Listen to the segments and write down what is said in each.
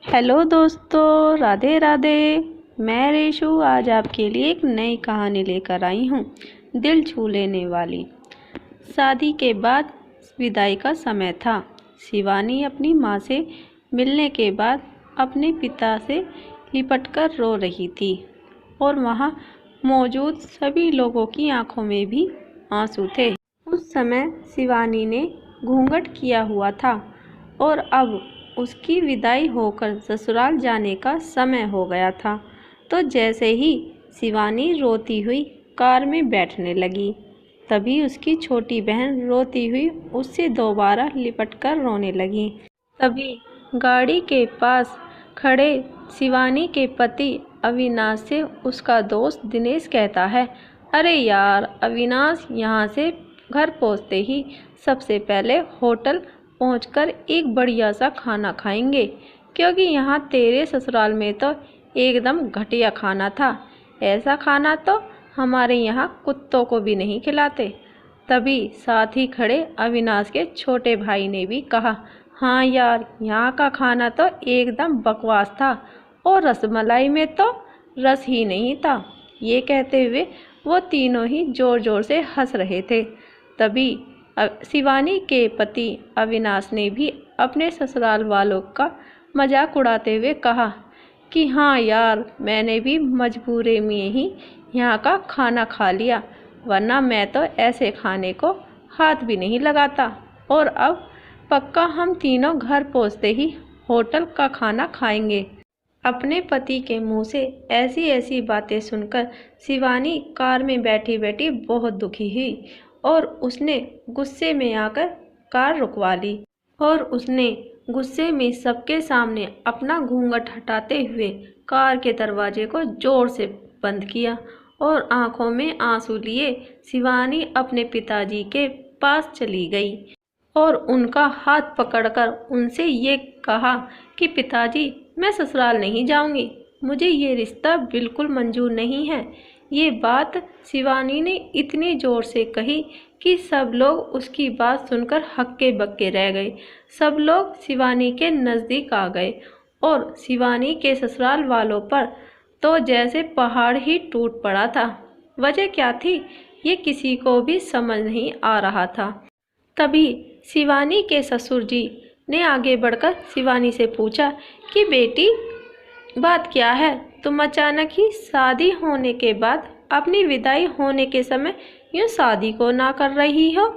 Hello दोस्तों, राधे राधे। मैं रेशु आज आपके लिए एक नई कहानी लेकर आई हूँ, दिल छू लेने वाली। शादी के बाद विदाई का समय था। शिवानी अपनी माँ से मिलने के बाद अपने पिता से लिपटकर रो रही थी और वहाँ मौजूद सभी लोगों की आंखों में भी आंसू थे। उस समय शिवानी ने घूंघट किया हुआ था और अब उसकी विदाई होकर ससुराल जाने का समय हो गया था। तो जैसे ही शिवानी रोती हुई कार में बैठने लगी, तभी उसकी छोटी बहन रोती हुई उससे दोबारा लिपटकर रोने लगी। तभी गाड़ी के पास खड़े शिवानी के पति अविनाश से उसका दोस्त दिनेश कहता है, अरे यार अविनाश, यहाँ से घर पहुँचते ही सबसे पहले होटल पहुंचकर एक बढ़िया सा खाना खाएंगे, क्योंकि यहाँ तेरे ससुराल में तो एकदम घटिया खाना था। ऐसा खाना तो हमारे यहाँ कुत्तों को भी नहीं खिलाते। तभी साथ ही खड़े अविनाश के छोटे भाई ने भी कहा, हाँ यार, यहाँ का खाना तो एकदम बकवास था और रसमलाई में तो रस ही नहीं था। ये कहते हुए वो तीनों ही जोर जोर से हंस रहे थे। तभी शिवानी के पति अविनाश ने भी अपने ससुराल वालों का मजाक उड़ाते हुए कहा कि हाँ यार, मैंने भी मजबूरी में ही यहाँ का खाना खा लिया, वरना मैं तो ऐसे खाने को हाथ भी नहीं लगाता। और अब पक्का हम तीनों घर पहुँचते ही होटल का खाना खाएंगे। अपने पति के मुंह से ऐसी ऐसी बातें सुनकर शिवानी कार में बैठी बैठी बहुत दुखी हुई और उसने गुस्से में आकर कार रुकवा ली और उसने गुस्से में सबके सामने अपना घूंघट हटाते हुए कार के दरवाजे को जोर से बंद किया और आंखों में आंसू लिए शिवानी अपने पिताजी के पास चली गई और उनका हाथ पकड़कर उनसे ये कहा कि पिताजी, मैं ससुराल नहीं जाऊंगी, मुझे ये रिश्ता बिल्कुल मंजूर नहीं है। ये बात शिवानी ने इतनी जोर से कही कि सब लोग उसकी बात सुनकर हक्के बक्के रह गए। सब लोग शिवानी के नज़दीक आ गए और शिवानी के ससुराल वालों पर तो जैसे पहाड़ ही टूट पड़ा था। वजह क्या थी, ये किसी को भी समझ नहीं आ रहा था। तभी शिवानी के ससुर जी ने आगे बढ़कर शिवानी से पूछा कि बेटी, बात क्या है? तुम अचानक ही शादी होने के बाद अपनी विदाई होने के समय यूँ शादी को ना कर रही हो।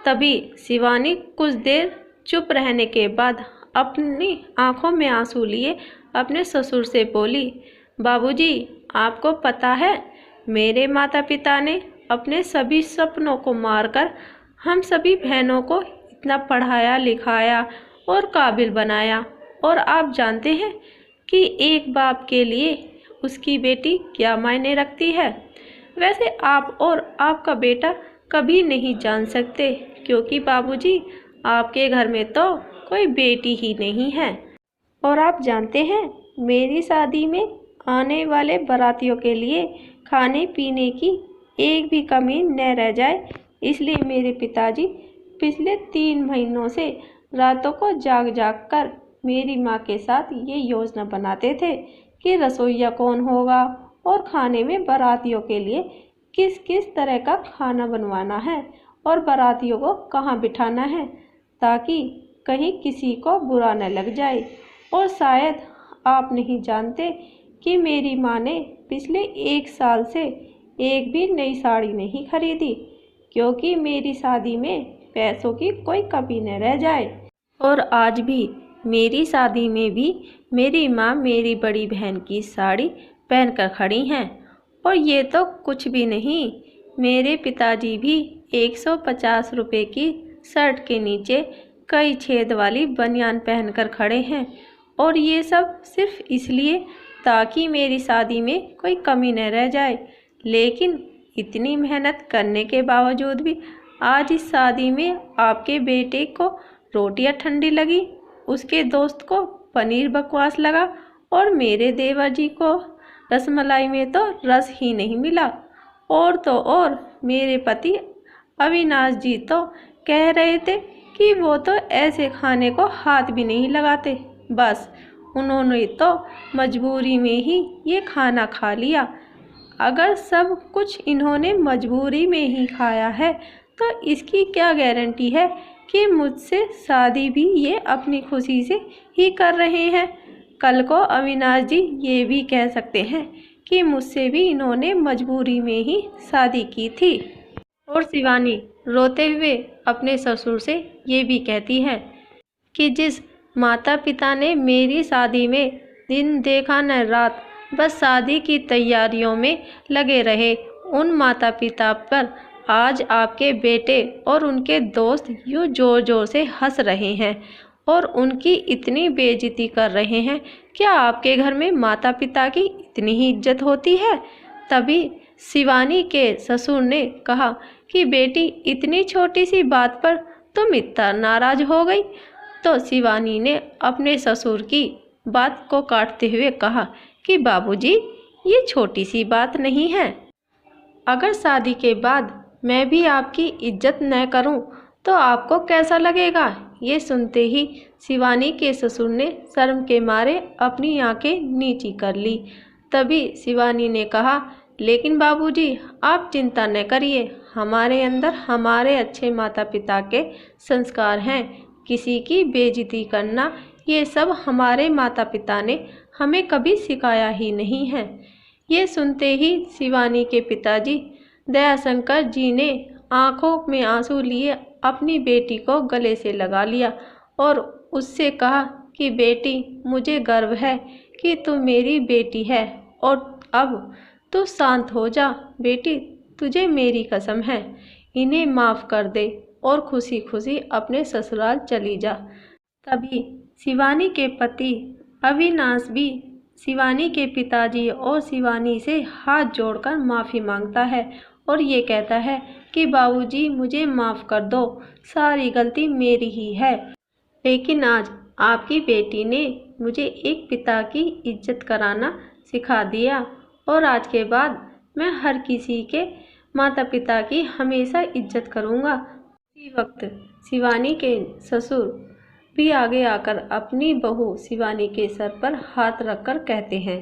तभी शिवानी कुछ देर चुप रहने के बाद अपनी आंखों में आंसू लिए अपने ससुर से बोली, बाबूजी, आपको पता है, मेरे माता पिता ने अपने सभी सपनों को मारकर हम सभी बहनों को इतना पढ़ाया लिखाया और काबिल बनाया, और आप जानते हैं कि एक बाप के लिए उसकी बेटी क्या मायने रखती है। वैसे आप और आपका बेटा कभी नहीं जान सकते, क्योंकि बाबूजी, आपके घर में तो कोई बेटी ही नहीं है। और आप जानते हैं, मेरी शादी में आने वाले बारातियों के लिए खाने पीने की एक भी कमी न रह जाए, इसलिए मेरे पिताजी पिछले 3 महीनों से रातों को जाग जाग कर मेरी माँ के साथ ये योजना बनाते थे कि रसोइया कौन होगा और खाने में बारातियों के लिए किस किस तरह का खाना बनवाना है और बारातियों को कहाँ बिठाना है, ताकि कहीं किसी को बुरा न लग जाए। और शायद आप नहीं जानते कि मेरी माँ ने पिछले 1 साल से एक भी नई साड़ी नहीं खरीदी, क्योंकि मेरी शादी में पैसों की कोई कमी न रह जाए। और आज भी मेरी शादी में भी मेरी माँ मेरी बड़ी बहन की साड़ी पहनकर खड़ी हैं। और ये तो कुछ भी नहीं, मेरे पिताजी भी 150 रुपये की शर्ट के नीचे कई छेद वाली बनियान पहनकर खड़े हैं, और ये सब सिर्फ इसलिए ताकि मेरी शादी में कोई कमी न रह जाए। लेकिन इतनी मेहनत करने के बावजूद भी आज इस शादी में आपके बेटे को रोटियां ठंडी लगी, उसके दोस्त को पनीर बकवास लगा और मेरे देवर जी को रसमलाई में तो रस ही नहीं मिला। और तो और मेरे पति अविनाश जी तो कह रहे थे कि वो तो ऐसे खाने को हाथ भी नहीं लगाते, बस उन्होंने तो मजबूरी में ही ये खाना खा लिया। अगर सब कुछ इन्होंने मजबूरी में ही खाया है तो इसकी क्या गारंटी है कि मुझसे शादी भी ये अपनी खुशी से ही कर रहे हैं। कल को अविनाश जी ये भी कह सकते हैं कि मुझसे भी इन्होंने मजबूरी में ही शादी की थी। और शिवानी रोते हुए अपने ससुर से ये भी कहती है कि जिस माता पिता ने मेरी शादी में दिन देखा न रात बस शादी की तैयारियों में लगे रहे, उन माता पिता पर आज आपके बेटे और उनके दोस्त यूँ ज़ोर ज़ोर से हंस रहे हैं और उनकी इतनी बेइज्जती कर रहे हैं। क्या आपके घर में माता पिता की इतनी ही इज्जत होती है? तभी शिवानी के ससुर ने कहा कि बेटी इतनी छोटी सी बात पर तुम इतना नाराज हो गई। तो शिवानी ने अपने ससुर की बात को काटते हुए कहा कि बाबूजी ये छोटी सी बात नहीं है। अगर शादी के बाद मैं भी आपकी इज्जत न करूं तो आपको कैसा लगेगा? ये सुनते ही शिवानी के ससुर ने शर्म के मारे अपनी आंखें नीची कर ली। तभी शिवानी ने कहा लेकिन बाबूजी आप चिंता न करिए, हमारे अंदर हमारे अच्छे माता पिता के संस्कार हैं। किसी की बेइज्जती करना ये सब हमारे माता पिता ने हमें कभी सिखाया ही नहीं है। ये सुनते ही शिवानी के पिताजी दयाशंकर जी ने आंखों में आंसू लिए अपनी बेटी को गले से लगा लिया और उससे कहा कि बेटी मुझे गर्व है कि तू मेरी बेटी है और अब तू शांत हो जा बेटी, तुझे मेरी कसम है, इन्हें माफ़ कर दे और खुशी खुशी अपने ससुराल चली जा। तभी शिवानी के पति अविनाश भी शिवानी के पिताजी और शिवानी से हाथ जोड़कर माफ़ी मांगता है और ये कहता है कि बाबूजी मुझे माफ़ कर दो, सारी गलती मेरी ही है, लेकिन आज आपकी बेटी ने मुझे एक पिता की इज्जत कराना सिखा दिया और आज के बाद मैं हर किसी के माता पिता की हमेशा इज्जत करूँगा। इसी वक्त शिवानी के ससुर भी आगे आकर अपनी बहू शिवानी के सर पर हाथ रखकर कहते हैं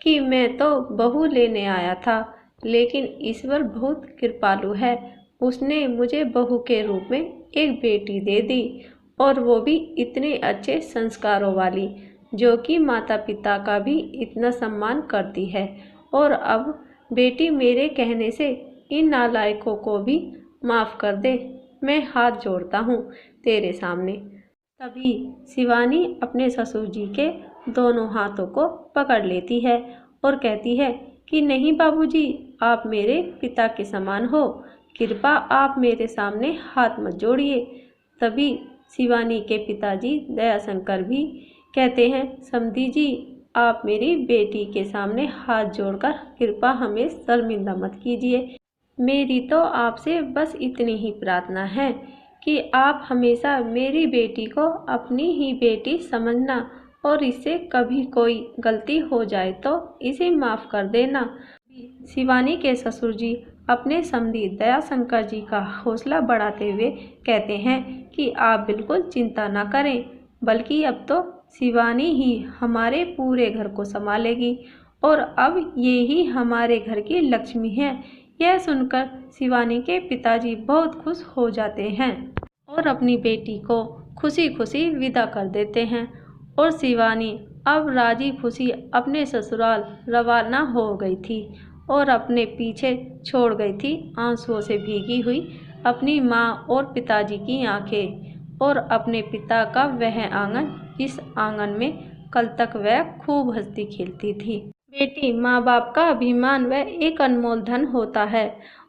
कि मैं तो बहू लेने आया था, लेकिन ईश्वर बहुत कृपालु है, उसने मुझे बहू के रूप में एक बेटी दे दी और वो भी इतने अच्छे संस्कारों वाली, जो कि माता पिता का भी इतना सम्मान करती है। और अब बेटी मेरे कहने से इन नालायकों को भी माफ़ कर दे, मैं हाथ जोड़ता हूँ तेरे सामने। तभी शिवानी अपने ससुर जी के दोनों हाथों को पकड़ लेती है और कहती है कि नहीं बाबूजी, आप मेरे पिता के समान हो, कृपा आप मेरे सामने हाथ मत जोड़िए। तभी शिवानी के पिताजी दयाशंकर भी कहते हैं समधी जी, आप मेरी बेटी के सामने हाथ जोड़कर कृपा हमें शर्मिंदा मत कीजिए। मेरी तो आपसे बस इतनी ही प्रार्थना है कि आप हमेशा मेरी बेटी को अपनी ही बेटी समझना और इससे कभी कोई गलती हो जाए तो इसे माफ़ कर देना। शिवानी के ससुर जी अपने समधी दयाशंकर जी का हौसला बढ़ाते हुए कहते हैं कि आप बिल्कुल चिंता ना करें, बल्कि अब तो शिवानी ही हमारे पूरे घर को संभालेगी और अब ये ही हमारे घर की लक्ष्मी है। यह सुनकर शिवानी के पिताजी बहुत खुश हो जाते हैं और अपनी बेटी को खुशी खुशी विदा कर देते हैं और शिवानी अब राजी खुशी अपने ससुराल रवाना हो गई थी और अपने पीछे छोड़ गई थी आंसुओं से भीगी हुई अपनी माँ और पिताजी की आंखें और अपने पिता का वह आंगन जिस आंगन में कल तक वह खूब हंसती खेलती थी। बेटी माँ बाप का अभिमान वह एक अनमोल धन होता है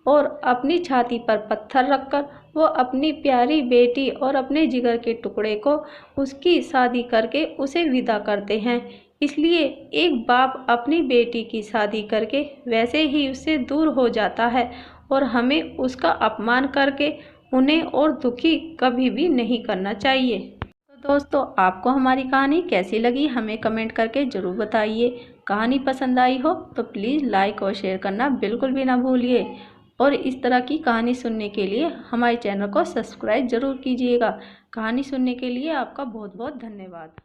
और अपनी छाती पर पत्थर रखकर वो अपनी प्यारी बेटी और अपने जिगर के टुकड़े को उसकी शादी करके उसे विदा करते हैं। इसलिए एक बाप अपनी बेटी की शादी करके वैसे ही उससे दूर हो जाता है और हमें उसका अपमान करके उन्हें और दुखी कभी भी नहीं करना चाहिए। तो दोस्तों, आपको हमारी कहानी कैसी लगी हमें कमेंट करके ज़रूर बताइए। कहानी पसंद आई हो तो प्लीज़ लाइक और शेयर करना बिल्कुल भी ना भूलिए और इस तरह की कहानी सुनने के लिए हमारे चैनल को सब्सक्राइब ज़रूर कीजिएगा। कहानी सुनने के लिए आपका बहुत बहुत धन्यवाद।